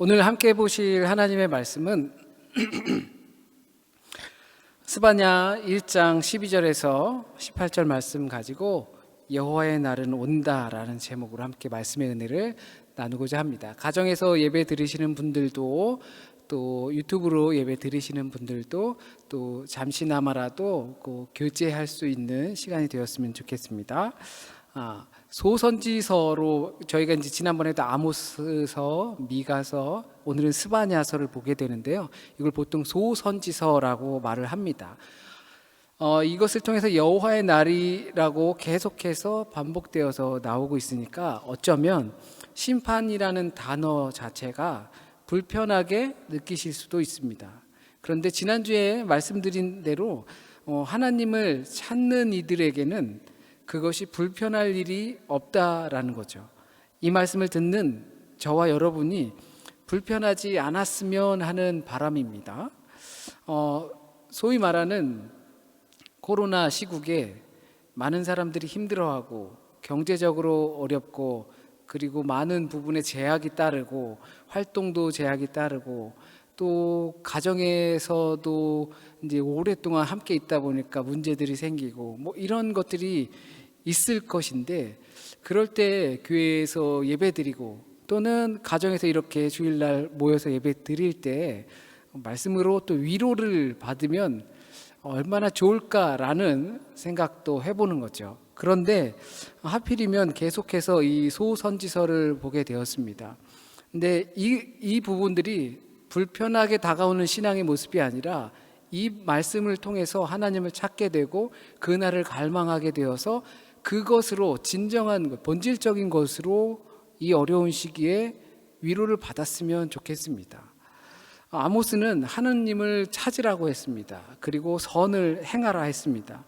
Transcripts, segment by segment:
오늘 함께 보실 하나님의 말씀은 스바냐 1장 12절에서 18절 말씀 가지고 여호와의 날은 온다라는 제목으로 함께 말씀의 은혜를 나누고자 합니다. 가정에서 예배 드리시는 분들도 또 유튜브로 예배 드리시는 분들도 또 잠시나마라도 교제할 수 있는 시간이 되었으면 좋겠습니다. 소선지서로 저희가 이제 지난번에도 아모스서, 미가서, 오늘은 스바냐서를 보게 되는데요. 이걸 보통 소선지서라고 말을 합니다. 이것을 통해서 여호와의 날이라고 계속해서 반복되어서 나오고 있으니까 어쩌면 심판이라는 단어 자체가 불편하게 느끼실 수도 있습니다. 그런데 지난주에 말씀드린 대로 하나님을 찾는 이들에게는 그것이 불편할 일이 없다라는 거죠. 이 말씀을 듣는 저와 여러분이 불편하지 않았으면 하는 바람입니다. 소위 말하는 코로나 시국에 많은 사람들이 힘들어하고 경제적으로 어렵고 그리고 많은 부분에 제약이 따르고 활동도 제약이 따르고 또 가정에서도 이제 오랫동안 함께 있다 보니까 문제들이 생기고 이런 것들이 있을 것인데, 그럴 때 교회에서 예배드리고 또는 가정에서 이렇게 주일날 모여서 예배 드릴 때 말씀으로 또 위로를 받으면 얼마나 좋을까라는 생각도 해보는 거죠. 그런데 하필이면 계속해서 이 소선지서를 보게 되었습니다. 근데 이 부분들이 불편하게 다가오는 신앙의 모습이 아니라 이 말씀을 통해서 하나님을 찾게 되고 그날을 갈망하게 되어서 그것으로 진정한 본질적인 것으로 이 어려운 시기에 위로를 받았으면 좋겠습니다. 아모스는 하느님을 찾으라고 했습니다. 그리고 선을 행하라 했습니다.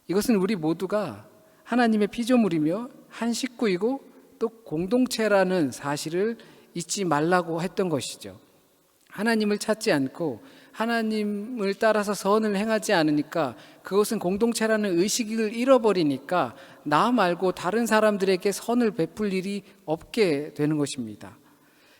이것은 우리 모두가 하나님의 피조물이며 한 식구이고 또 공동체라는 사실을 잊지 말라고 했던 것이죠. 하나님을 찾지 않고 하나님을 따라서 선을 행하지 않으니까 그것은 공동체라는 의식을 잃어버리니까 나 말고 다른 사람들에게 선을 베풀 일이 없게 되는 것입니다.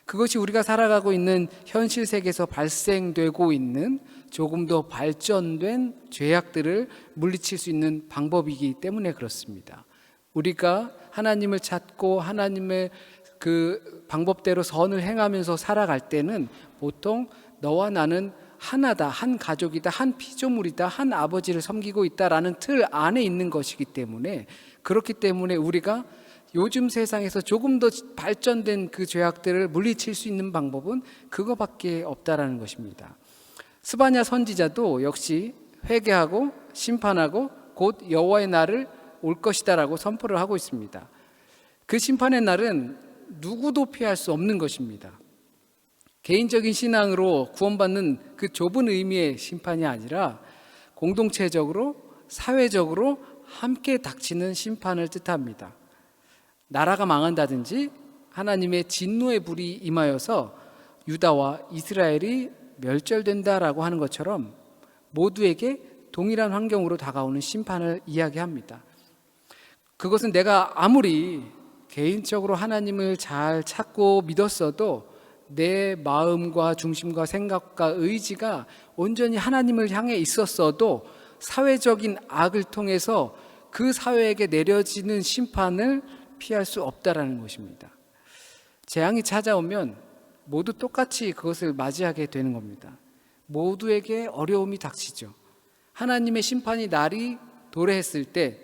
그것이 우리가 살아가고 있는 현실 세계에서 발생되고 있는 조금 더 발전된 죄악들을 물리칠 수 있는 방법이기 때문에 그렇습니다. 우리가 하나님을 찾고 하나님의 그 방법대로 선을 행하면서 살아갈 때는 보통 너와 나는 하나다, 한 가족이다, 한 피조물이다, 한 아버지를 섬기고 있다라는 틀 안에 있는 것이기 때문에, 그렇기 때문에 우리가 요즘 세상에서 조금 더 발전된 그 죄악들을 물리칠 수 있는 방법은 그거밖에 없다라는 것입니다. 스바냐 선지자도 역시 회개하고 심판하고 곧 여호와의 날을 올 것이다라고 선포를 하고 있습니다. 그 심판의 날은 누구도 피할 수 없는 것입니다. 개인적인 신앙으로 구원받는 그 좁은 의미의 심판이 아니라 공동체적으로 사회적으로 함께 닥치는 심판을 뜻합니다. 나라가 망한다든지 하나님의 진노의 불이 임하여서 유다와 이스라엘이 멸절된다라고 하는 것처럼 모두에게 동일한 환경으로 다가오는 심판을 이야기합니다. 그것은 내가 아무리 개인적으로 하나님을 잘 찾고 믿었어도 내 마음과 중심과 생각과 의지가 온전히 하나님을 향해 있었어도 사회적인 악을 통해서 그 사회에게 내려지는 심판을 피할 수 없다라는 것입니다. 재앙이 찾아오면 모두 똑같이 그것을 맞이하게 되는 겁니다. 모두에게 어려움이 닥치죠. 하나님의 심판이 날이 도래했을 때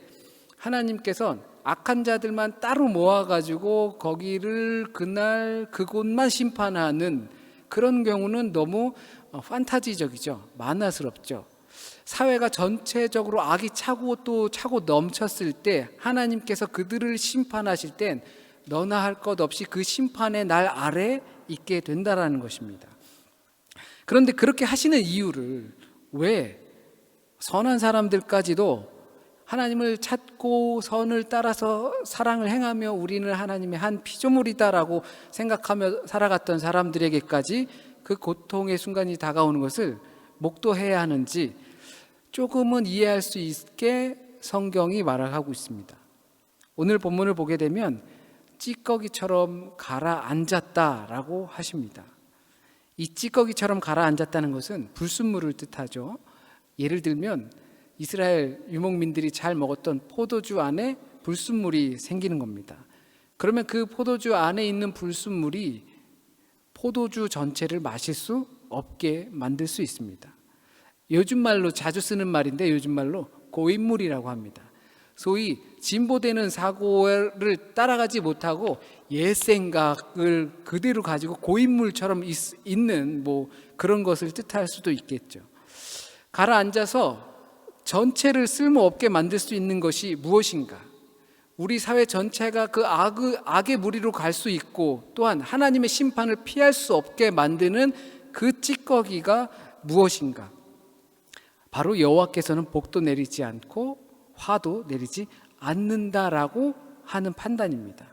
하나님께서는 악한 자들만 따로 모아가지고 거기를 그날 그곳만 심판하는 그런 경우는 너무 판타지적이죠. 만화스럽죠. 사회가 전체적으로 악이 차고 또 차고 넘쳤을 때 하나님께서 그들을 심판하실 땐 너나 할 것 없이 그 심판의 날 아래 있게 된다라는 것입니다. 그런데 그렇게 하시는 이유를 왜 선한 사람들까지도 하나님을 찾고 선을 따라서 사랑을 행하며 우리는 하나님의 한 피조물이다라고 생각하며 살아갔던 사람들에게까지 그 고통의 순간이 다가오는 것을 목도해야 하는지 조금은 이해할 수 있게 성경이 말하고 있습니다. 오늘 본문을 보게 되면 찌꺼기처럼 가라앉았다라고 하십니다. 이 찌꺼기처럼 가라앉았다는 것은 불순물을 뜻하죠. 예를 들면 이스라엘 유목민들이 잘 먹었던 포도주 안에 불순물이 생기는 겁니다. 그러면 그 포도주 안에 있는 불순물이 포도주 전체를 마실 수 없게 만들 수 있습니다. 요즘 말로 자주 쓰는 말인데 요즘 말로 고인물이라고 합니다. 소위 진보되는 사고를 따라가지 못하고 옛 생각을 그대로 가지고 고인물처럼 있는 그런 것을 뜻할 수도 있겠죠. 가라앉아서 전체를 쓸모없게 만들 수 있는 것이 무엇인가? 우리 사회 전체가 그 악의 무리로 갈 수 있고 또한 하나님의 심판을 피할 수 없게 만드는 그 찌꺼기가 무엇인가? 바로 여호와께서는 복도 내리지 않고 화도 내리지 않는다라고 하는 판단입니다.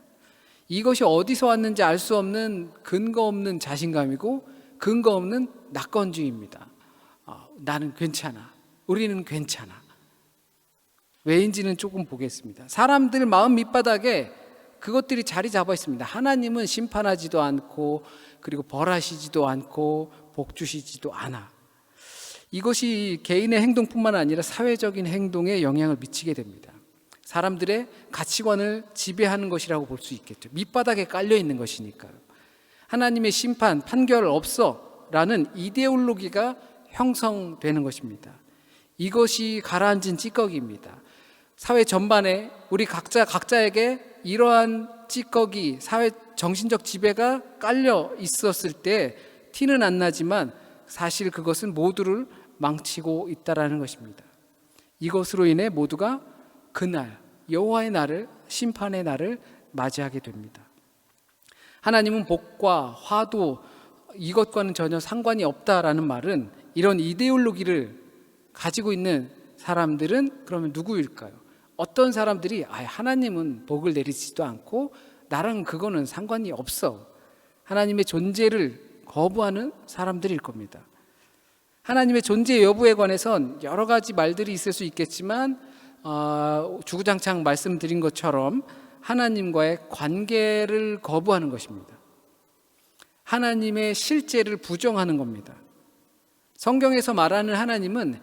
이것이 어디서 왔는지 알 수 없는 근거 없는 자신감이고 근거 없는 낙관주의입니다. 나는 괜찮아. 우리는 괜찮아. 왜인지는 조금 보겠습니다. 사람들 마음 밑바닥에 그것들이 자리 잡아 있습니다. 하나님은 심판하지도 않고 그리고 벌하시지도 않고 복 주시지도 않아. 이것이 개인의 행동뿐만 아니라 사회적인 행동에 영향을 미치게 됩니다. 사람들의 가치관을 지배하는 것이라고 볼 수 있겠죠. 밑바닥에 깔려 있는 것이니까요. 하나님의 심판, 판결 없어 라는 이데올로기가 형성되는 것입니다. 이것이 가라앉은 찌꺼기입니다. 사회 전반에 우리 각자에게 이러한 찌꺼기, 사회 정신적 지배가 깔려 있었을 때 티는 안 나지만 사실 그것은 모두를 망치고 있다라는 것입니다. 이것으로 인해 모두가 그날 여호와의 날을, 심판의 날을 맞이하게 됩니다. 하나님은 복과 화도 이것과는 전혀 상관이 없다라는 말은 이런 이데올로기를 가지고 있는 사람들은 그러면 누구일까요? 어떤 사람들이 하나님은 복을 내리지도 않고 나랑 그거는 상관이 없어. 하나님의 존재를 거부하는 사람들일 겁니다. 하나님의 존재 여부에 관해선 여러 가지 말들이 있을 수 있겠지만 주구장창 말씀드린 것처럼 하나님과의 관계를 거부하는 것입니다. 하나님의 실제를 부정하는 겁니다. 성경에서 말하는 하나님은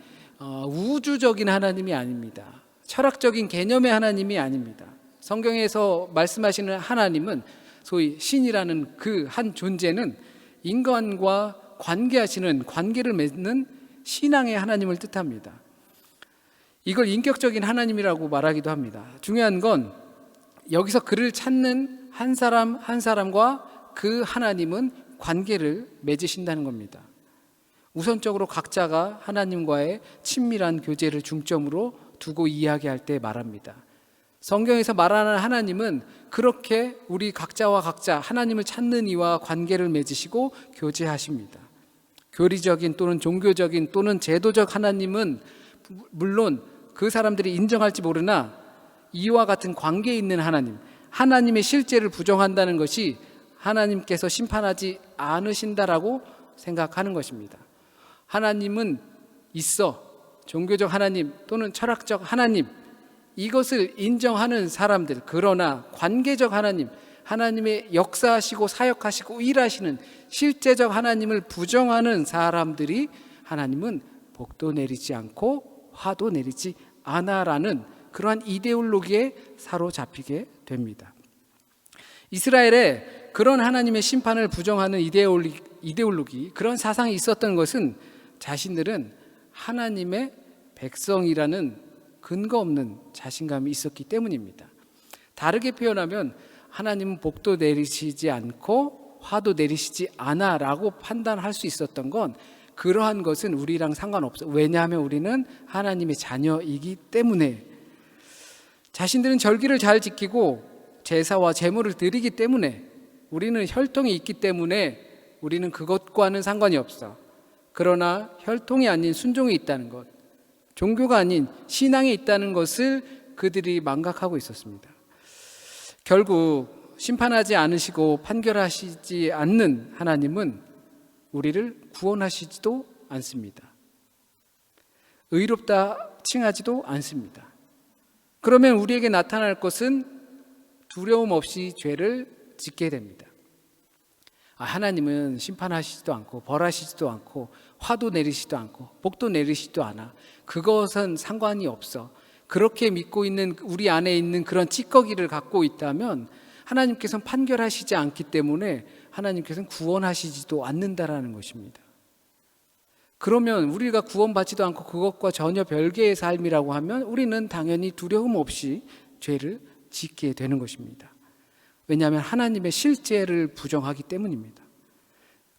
우주적인 하나님이 아닙니다. 철학적인 개념의 하나님이 아닙니다. 성경에서 말씀하시는 하나님은 소위 신이라는 그 한 존재는 인간과 관계를 맺는 신앙의 하나님을 뜻합니다. 이걸 인격적인 하나님이라고 말하기도 합니다. 중요한 건 여기서 그를 찾는 한 사람 한 사람과 그 하나님은 관계를 맺으신다는 겁니다. 우선적으로 각자가 하나님과의 친밀한 교제를 중점으로 두고 이야기할 때 말합니다. 성경에서 말하는 하나님은 그렇게 우리 각자와 각자 하나님을 찾는 이와 관계를 맺으시고 교제하십니다. 교리적인 또는 종교적인 또는 제도적 하나님은 물론 그 사람들이 인정할지 모르나 이와 같은 관계에 있는 하나님의 실제를 부정한다는 것이 하나님께서 심판하지 않으신다라고 생각하는 것입니다. 하나님은 있어. 종교적 하나님 또는 철학적 하나님, 이것을 인정하는 사람들, 그러나 관계적 하나님의 역사하시고 사역하시고 일하시는 실제적 하나님을 부정하는 사람들이 하나님은 복도 내리지 않고 화도 내리지 않아라는 그러한 이데올로기에 사로잡히게 됩니다. 이스라엘에 그런 하나님의 심판을 부정하는 이데올로기, 그런 사상이 있었던 것은 자신들은 하나님의 백성이라는 근거 없는 자신감이 있었기 때문입니다. 다르게 표현하면 하나님은 복도 내리시지 않고 화도 내리시지 않아 라고 판단할 수 있었던 건 그러한 것은 우리랑 상관없어. 왜냐하면 우리는 하나님의 자녀이기 때문에, 자신들은 절기를 잘 지키고 제사와 제물을 드리기 때문에, 우리는 혈통이 있기 때문에 우리는 그것과는 상관이 없어. 그러나 혈통이 아닌 순종이 있다는 것, 종교가 아닌 신앙이 있다는 것을 그들이 망각하고 있었습니다. 결국 심판하지 않으시고 판결하시지 않는 하나님은 우리를 구원하시지도 않습니다. 의롭다 칭하지도 않습니다. 그러면 우리에게 나타날 것은 두려움 없이 죄를 짓게 됩니다. 하나님은 심판하시지도 않고 벌하시지도 않고 화도 내리시지도 않고 복도 내리시지도 않아. 그것은 상관이 없어. 그렇게 믿고 있는 우리 안에 있는 그런 찌꺼기를 갖고 있다면 하나님께서는 판결하시지 않기 때문에 하나님께서는 구원하시지도 않는다라는 것입니다. 그러면 우리가 구원받지도 않고 그것과 전혀 별개의 삶이라고 하면 우리는 당연히 두려움 없이 죄를 짓게 되는 것입니다. 왜냐하면 하나님의 실제를 부정하기 때문입니다.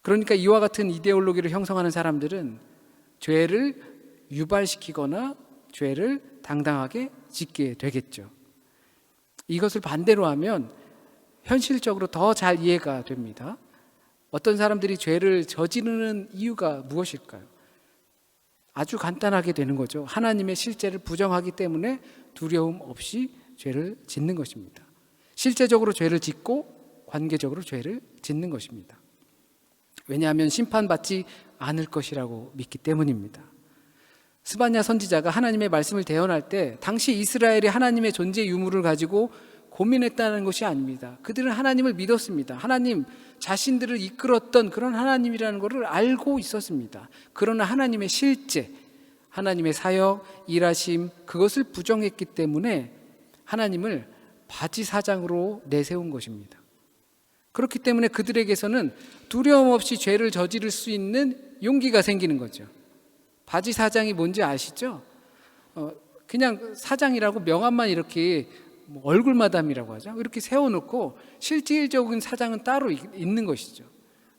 그러니까 이와 같은 이데올로기를 형성하는 사람들은 죄를 유발시키거나 죄를 당당하게 짓게 되겠죠. 이것을 반대로 하면 현실적으로 더 잘 이해가 됩니다. 어떤 사람들이 죄를 저지르는 이유가 무엇일까요? 아주 간단하게 되는 거죠. 하나님의 실제를 부정하기 때문에 두려움 없이 죄를 짓는 것입니다. 실제적으로 죄를 짓고 관계적으로 죄를 짓는 것입니다. 왜냐하면 심판받지 않을 것이라고 믿기 때문입니다. 스바냐 선지자가 하나님의 말씀을 대언할 때 당시 이스라엘이 하나님의 존재 유무를 가지고 고민했다는 것이 아닙니다. 그들은 하나님을 믿었습니다. 하나님 자신들을 이끌었던 그런 하나님이라는 것을 알고 있었습니다. 그러나 하나님의 실제, 하나님의 사역, 일하심, 그것을 부정했기 때문에 하나님을 바지사장으로 내세운 것입니다. 그렇기 때문에 그들에게서는 두려움 없이 죄를 저지를 수 있는 용기가 생기는 거죠. 바지사장이 뭔지 아시죠? 그냥 사장이라고 명함만 이렇게 얼굴마담이라고 하죠. 이렇게 세워놓고 실질적인 사장은 따로 있는 것이죠.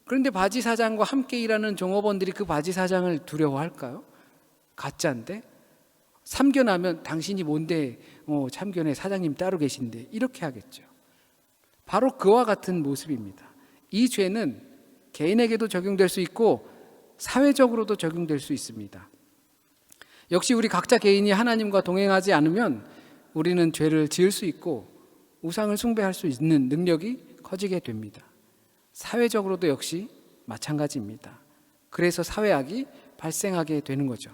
그런데 바지사장과 함께 일하는 종업원들이 그 바지사장을 두려워할까요? 가짜인데? 참견하면 당신이 뭔데 참견해, 사장님 따로 계신데, 이렇게 하겠죠. 바로 그와 같은 모습입니다. 이 죄는 개인에게도 적용될 수 있고 사회적으로도 적용될 수 있습니다. 역시 우리 각자 개인이 하나님과 동행하지 않으면 우리는 죄를 지을 수 있고 우상을 숭배할 수 있는 능력이 커지게 됩니다. 사회적으로도 역시 마찬가지입니다. 그래서 사회악이 발생하게 되는 거죠.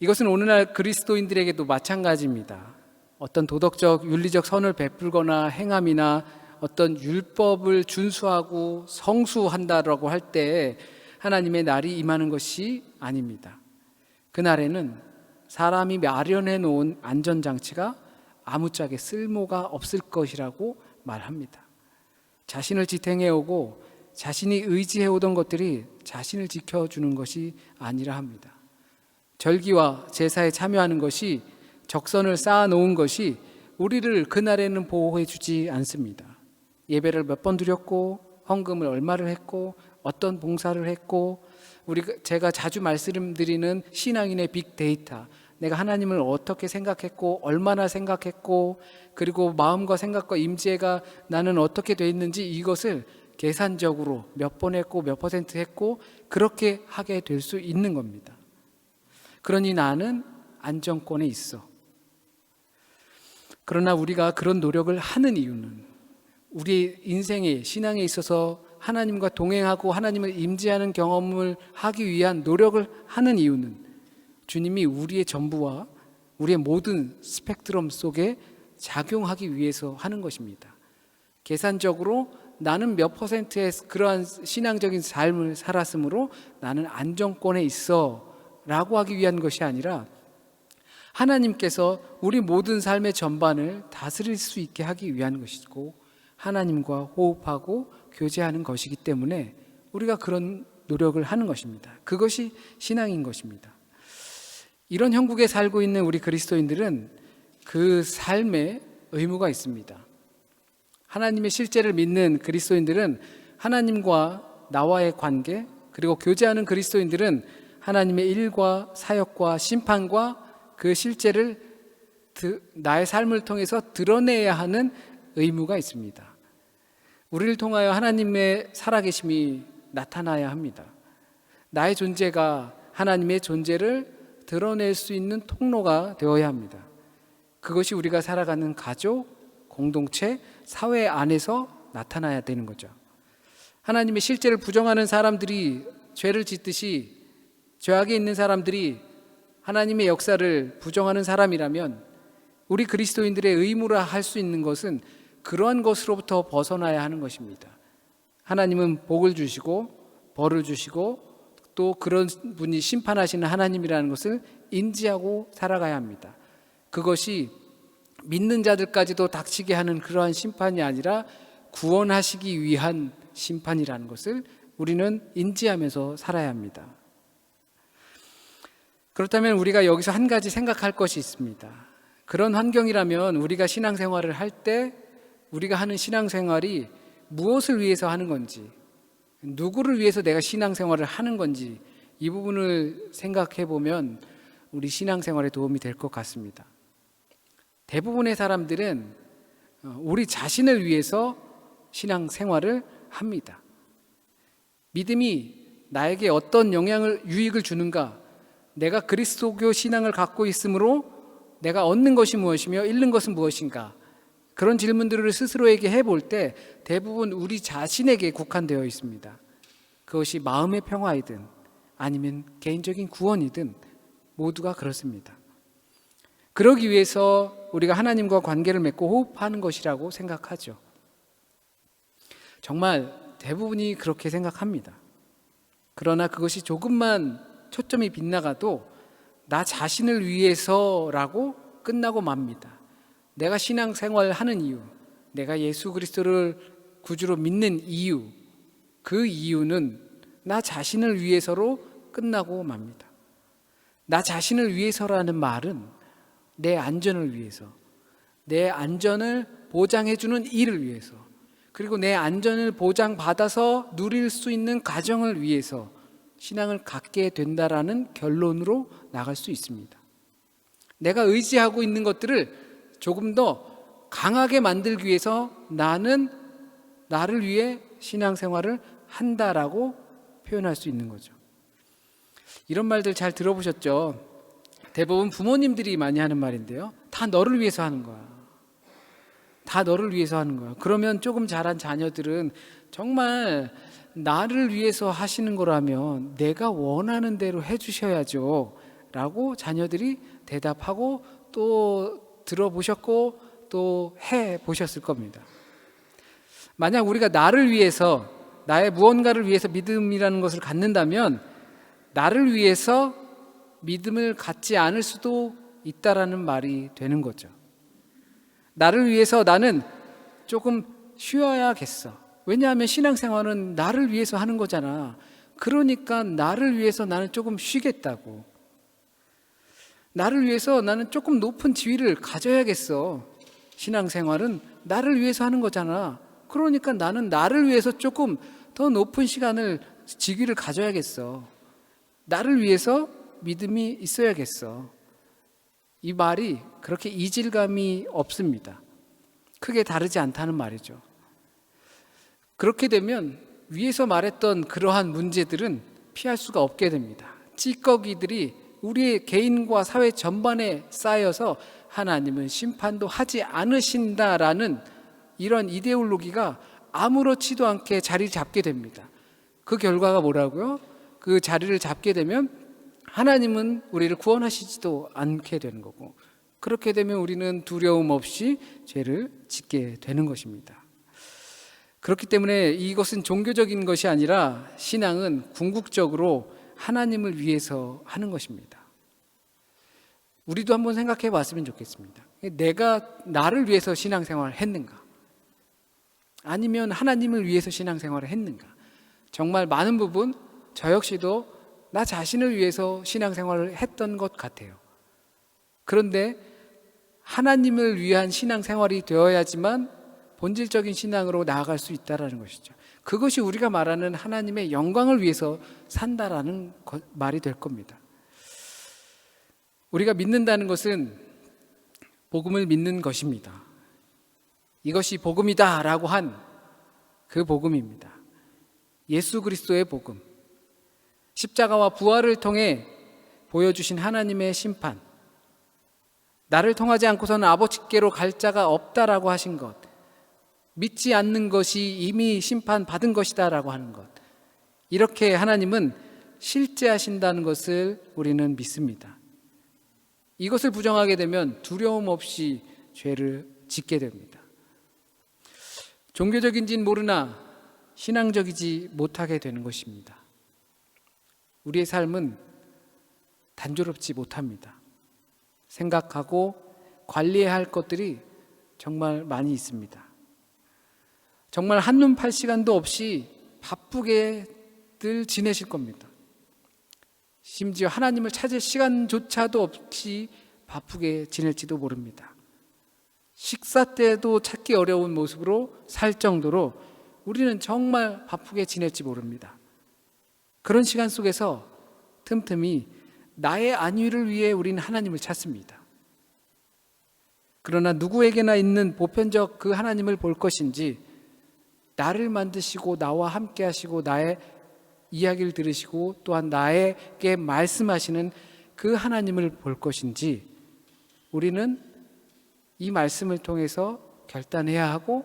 이것은 오늘날 그리스도인들에게도 마찬가지입니다. 어떤 도덕적, 윤리적 선을 베풀거나 행함이나 어떤 율법을 준수하고 성수한다라고 할 때 하나님의 날이 임하는 것이 아닙니다. 그날에는 사람이 마련해 놓은 안전장치가 아무짝에 쓸모가 없을 것이라고 말합니다. 자신을 지탱해오고 자신이 의지해오던 것들이 자신을 지켜주는 것이 아니라 합니다. 절기와 제사에 참여하는 것이, 적선을 쌓아놓은 것이 우리를 그날에는 보호해 주지 않습니다. 예배를 몇 번 드렸고 헌금을 얼마를 했고 어떤 봉사를 했고, 제가 자주 말씀드리는 신앙인의 빅데이터, 내가 하나님을 어떻게 생각했고 얼마나 생각했고 그리고 마음과 생각과 임재가 나는 어떻게 돼 있는지, 이것을 계산적으로 몇 번 했고 몇 퍼센트 했고 그렇게 하게 될 수 있는 겁니다. 그러니 나는 안정권에 있어. 그러나 우리가 그런 노력을 하는 이유는 우리 인생의 신앙에 있어서 하나님과 동행하고 하나님을 임재하는 경험을 하기 위한 노력을 하는 이유는 주님이 우리의 전부와 우리의 모든 스펙트럼 속에 작용하기 위해서 하는 것입니다. 계산적으로 나는 몇 퍼센트의 그러한 신앙적인 삶을 살았으므로 나는 안정권에 있어 라고 하기 위한 것이 아니라 하나님께서 우리 모든 삶의 전반을 다스릴 수 있게 하기 위한 것이고 하나님과 호흡하고 교제하는 것이기 때문에 우리가 그런 노력을 하는 것입니다. 그것이 신앙인 것입니다. 이런 형국에 살고 있는 우리 그리스도인들은 그 삶에 의무가 있습니다. 하나님의 실제를 믿는 그리스도인들은 하나님과 나와의 관계, 그리고 교제하는 그리스도인들은 하나님의 일과 사역과 심판과 그 실제를 나의 삶을 통해서 드러내야 하는 의무가 있습니다. 우리를 통하여 하나님의 살아계심이 나타나야 합니다. 나의 존재가 하나님의 존재를 드러낼 수 있는 통로가 되어야 합니다. 그것이 우리가 살아가는 가족, 공동체, 사회 안에서 나타나야 되는 거죠. 하나님의 실제를 부정하는 사람들이 죄를 짓듯이 죄악에 있는 사람들이 하나님의 역사를 부정하는 사람이라면 우리 그리스도인들의 의무라 할 수 있는 것은 그러한 것으로부터 벗어나야 하는 것입니다. 하나님은 복을 주시고 벌을 주시고 또 그런 분이 심판하시는 하나님이라는 것을 인지하고 살아가야 합니다. 그것이 믿는 자들까지도 닥치게 하는 그러한 심판이 아니라 구원하시기 위한 심판이라는 것을 우리는 인지하면서 살아야 합니다. 그렇다면 우리가 여기서 한 가지 생각할 것이 있습니다. 그런 환경이라면 우리가 신앙생활을 할 때 우리가 하는 신앙생활이 무엇을 위해서 하는 건지, 누구를 위해서 내가 신앙생활을 하는 건지, 이 부분을 생각해 보면 우리 신앙생활에 도움이 될 것 같습니다. 대부분의 사람들은 우리 자신을 위해서 신앙생활을 합니다. 믿음이 나에게 어떤 유익을 주는가, 내가 그리스도교 신앙을 갖고 있으므로 내가 얻는 것이 무엇이며 잃는 것은 무엇인가, 그런 질문들을 스스로에게 해볼 때 대부분 우리 자신에게 국한되어 있습니다. 그것이 마음의 평화이든 아니면 개인적인 구원이든 모두가 그렇습니다. 그러기 위해서 우리가 하나님과 관계를 맺고 호흡하는 것이라고 생각하죠. 정말 대부분이 그렇게 생각합니다. 그러나 그것이 조금만 초점이 빗나가도 나 자신을 위해서라고 끝나고 맙니다. 내가 신앙생활을 하는 이유, 내가 예수 그리스도를 구주로 믿는 이유, 그 이유는 나 자신을 위해서로 끝나고 맙니다. 나 자신을 위해서라는 말은 내 안전을 위해서, 내 안전을 보장해주는 일을 위해서, 그리고 내 안전을 보장받아서 누릴 수 있는 가정을 위해서 신앙을 갖게 된다라는 결론으로 나갈 수 있습니다. 내가 의지하고 있는 것들을 조금 더 강하게 만들기 위해서 나는 나를 위해 신앙생활을 한다라고 표현할 수 있는 거죠. 이런 말들 잘 들어보셨죠? 대부분 부모님들이 많이 하는 말인데요. 다 너를 위해서 하는 거야. 다 너를 위해서 하는 거야. 그러면 조금 자란 자녀들은 정말 나를 위해서 하시는 거라면 내가 원하는 대로 해주셔야죠 라고 자녀들이 대답하고 또 들어보셨고 또 해보셨을 겁니다. 만약 우리가 나를 위해서, 나의 무언가를 위해서 믿음이라는 것을 갖는다면 나를 위해서 믿음을 갖지 않을 수도 있다라는 말이 되는 거죠. 나를 위해서 나는 조금 쉬어야겠어. 왜냐하면 신앙생활은 나를 위해서 하는 거잖아. 그러니까 나를 위해서 나는 조금 쉬겠다고. 나를 위해서 나는 조금 높은 지위를 가져야겠어. 신앙생활은 나를 위해서 하는 거잖아. 그러니까 나는 나를 위해서 조금 더 높은 직위를 가져야겠어. 나를 위해서 믿음이 있어야겠어. 이 말이 그렇게 이질감이 없습니다. 크게 다르지 않다는 말이죠. 그렇게 되면 위에서 말했던 그러한 문제들은 피할 수가 없게 됩니다. 찌꺼기들이 우리의 개인과 사회 전반에 쌓여서 하나님은 심판도 하지 않으신다라는 이런 이데올로기가 아무렇지도 않게 자리를 잡게 됩니다. 그 결과가 뭐라고요? 그 자리를 잡게 되면 하나님은 우리를 구원하시지도 않게 되는 거고, 그렇게 되면 우리는 두려움 없이 죄를 짓게 되는 것입니다. 그렇기 때문에 이것은 종교적인 것이 아니라 신앙은 궁극적으로 하나님을 위해서 하는 것입니다. 우리도 한번 생각해 봤으면 좋겠습니다. 내가 나를 위해서 신앙생활을 했는가? 아니면 하나님을 위해서 신앙생활을 했는가? 정말 많은 부분 저 역시도 나 자신을 위해서 신앙생활을 했던 것 같아요. 그런데 하나님을 위한 신앙생활이 되어야지만 본질적인 신앙으로 나아갈 수 있다는 것이죠. 그것이 우리가 말하는 하나님의 영광을 위해서 산다라는 말이 될 겁니다. 우리가 믿는다는 것은 복음을 믿는 것입니다. 이것이 복음이다 라고 한 그 복음입니다. 예수 그리스도의 복음, 십자가와 부활을 통해 보여주신 하나님의 심판, 나를 통하지 않고서는 아버지께로 갈 자가 없다라고 하신 것, 믿지 않는 것이 이미 심판받은 것이다 라고 하는 것, 이렇게 하나님은 실제하신다는 것을 우리는 믿습니다. 이것을 부정하게 되면 두려움 없이 죄를 짓게 됩니다. 종교적인지는 모르나 신앙적이지 못하게 되는 것입니다. 우리의 삶은 단조롭지 못합니다. 생각하고 관리해야 할 것들이 정말 많이 있습니다. 정말 한눈 팔 시간도 없이 바쁘게 늘 지내실 겁니다. 심지어 하나님을 찾을 시간조차도 없이 바쁘게 지낼지도 모릅니다. 식사 때도 찾기 어려운 모습으로 살 정도로 우리는 정말 바쁘게 지낼지 모릅니다. 그런 시간 속에서 틈틈이 나의 안위를 위해 우리는 하나님을 찾습니다. 그러나 누구에게나 있는 보편적 그 하나님을 볼 것인지, 나를 만드시고 나와 함께 하시고 나의 이야기를 들으시고 또한 나에게 말씀하시는 그 하나님을 볼 것인지, 우리는 이 말씀을 통해서 결단해야 하고,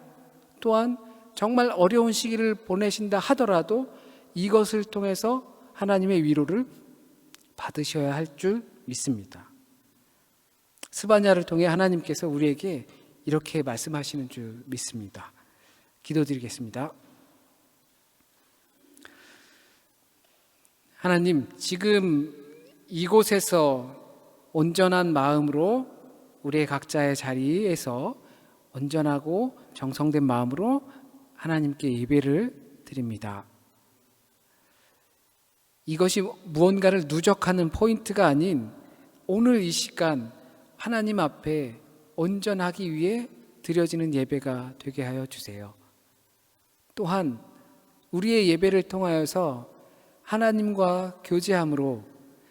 또한 정말 어려운 시기를 보내신다 하더라도 이것을 통해서 하나님의 위로를 받으셔야 할 줄 믿습니다. 스바냐를 통해 하나님께서 우리에게 이렇게 말씀하시는 줄 믿습니다. 기도드리겠습니다. 하나님, 지금 이곳에서 온전한 마음으로 우리의 각자의 자리에서 온전하고 정성된 마음으로 하나님께 예배를 드립니다. 이것이 무언가를 누적하는 포인트가 아닌 오늘 이 시간 하나님 앞에 온전하기 위해 드려지는 예배가 되게 하여 주세요. 또한 우리의 예배를 통하여서 하나님과 교제함으로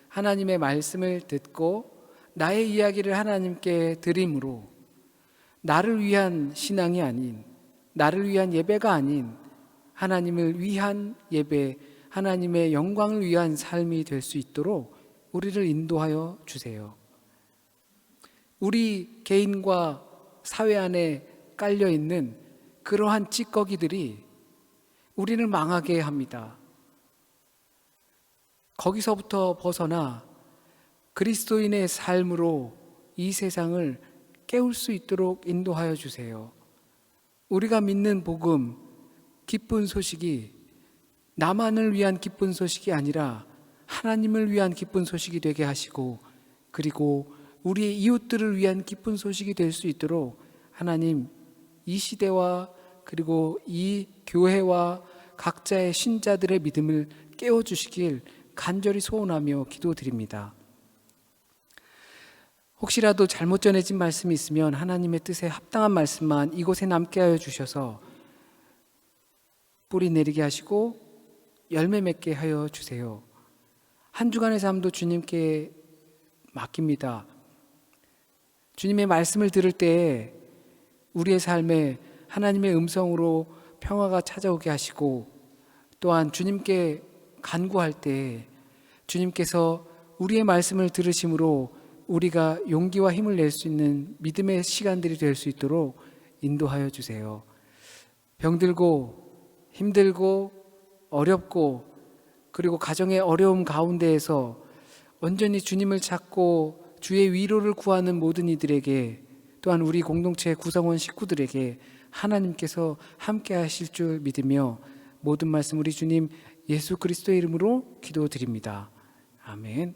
하나님의 말씀을 듣고 나의 이야기를 하나님께 드림으로 나를 위한 신앙이 아닌, 나를 위한 예배가 아닌 하나님을 위한 예배, 하나님의 영광을 위한 삶이 될 수 있도록 우리를 인도하여 주세요. 우리 개인과 사회 안에 깔려있는 그러한 찌꺼기들이 우리를 망하게 합니다. 거기서부터 벗어나 그리스도인의 삶으로 이 세상을 깨울 수 있도록 인도하여 주세요. 우리가 믿는 복음, 기쁜 소식이 나만을 위한 기쁜 소식이 아니라 하나님을 위한 기쁜 소식이 되게 하시고, 그리고 우리의 이웃들을 위한 기쁜 소식이 될 수 있도록 하나님, 이 시대와 그리고 이 교회와 각자의 신자들의 믿음을 깨워주시길 간절히 소원하며 기도드립니다. 혹시라도 잘못 전해진 말씀이 있으면 하나님의 뜻에 합당한 말씀만 이곳에 남게 하여 주셔서 뿌리 내리게 하시고 열매 맺게 하여 주세요. 한 주간의 삶도 주님께 맡깁니다. 주님의 말씀을 들을 때 우리의 삶에 하나님의 음성으로 평화가 찾아오게 하시고, 또한 주님께 간구할 때 주님께서 우리의 말씀을 들으심으로 우리가 용기와 힘을 낼 수 있는 믿음의 시간들이 될 수 있도록 인도하여 주세요. 병들고 힘들고 어렵고 그리고 가정의 어려움 가운데에서 온전히 주님을 찾고 주의 위로를 구하는 모든 이들에게, 또한 우리 공동체 구성원 식구들에게 하나님께서 함께 하실 줄 믿으며 모든 말씀 우리 주님 예수 그리스도의 이름으로 기도드립니다. 아멘.